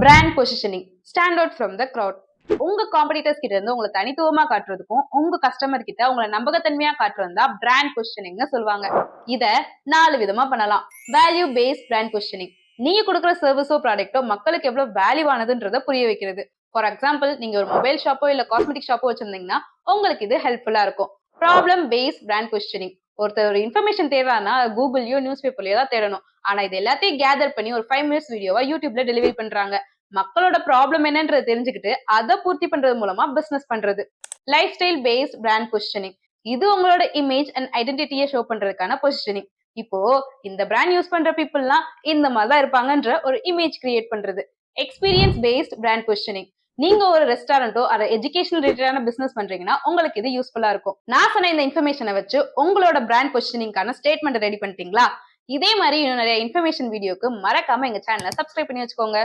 Brand positioning stand out from the crowd. உங்க competitors கிட்ட இருந்து உங்களை தனித்துவமா காட்டுறதுக்கும் உங்க கஸ்டமர் கிட்ட உங்களை நம்பகத்தன்மையா காட்டுறது தான் பிராண்ட் பொசிஷனிங்னு சொல்லுவாங்க. இத 4 விதமா பண்ணலாம். வேல்யூ பேஸ்ட் பிராண்ட் பொசிஷனிங், நீங்க கொடுக்குற சர்வீஸோ ப்ராடக்ட்டோ மக்களுக்கு எவ்வளவு வேல்யூவானதுன்றத புரிய வைக்கிறது. ஃபார் எக்ஸாம்பிள், நீங்க ஒரு மொபைல் ஷாப்போ இல்ல காஸ்மெட்டிக் ஷாப்போ வச்சிருந்தீங்கன்னா உங்களுக்கு இது ஹெல்ப்ஃபுல்லா இருக்கும். ப்ராப்ளம் பேஸ்ட் பிராண்ட் பொசிஷனிங், ஒருத்தர் ஒரு இன்ஃபர்மேஷன் தேடுறான்னா கூகுள்லயோ நியூஸ் பேப்பர்லயோ தான் தேடணும். ஆனா இது எல்லாத்தையும் கேதர் பண்ணி ஒரு 5 மினிட்ஸ் வீடியோவா யூடியூப்ல டெலிவரி பண்றாங்க. மக்களோட ப்ராப்ளம் என்னன்றதை தெரிஞ்சுக்கிட்டு அதை பூர்த்தி பண்றது மூலமா பிசினஸ் பண்றது. Lifestyle based brand positioning, இது உங்களோட இமேஜ் அண்ட் ஐடென்டிட்டியை ஷோ பண்றதுக்கான பொசிஷனிங். இப்போ இந்த பிராண்ட் யூஸ் பண்ற பீப்புள்லாம் இந்த மாதிரி தான் இருப்பாங்கன்ற ஒரு இமேஜ் கிரியேட் பண்றது. எக்ஸ்பீரியன்ஸ் பேஸ்ட் பிராண்ட் பொசிஷனிங், நீங்க ஒரு ரெஸ்டாரண்டோ அதை எஜுகேஷன் ரிலேட்டடான பிசினஸ் பண்றீங்கன்னா உங்களுக்கு இது யூஸ்ஃபுல்லா இருக்கும். நான் சொன்ன இந்த இன்ஃபர்மேஷனை வச்சு உங்களோட பிராண்ட் பொசிஷனிங்கான ஸ்டேட்மெண்ட் ரெடி பண்ணிட்டீங்களா? இதே மாதிரி இன்னும் நிறைய இன்ஃபர்மேஷன் வீடியோக்கு மறக்காம எங்க சேனலை சப்ஸ்கிரைப் பண்ணி வச்சுக்கோங்க.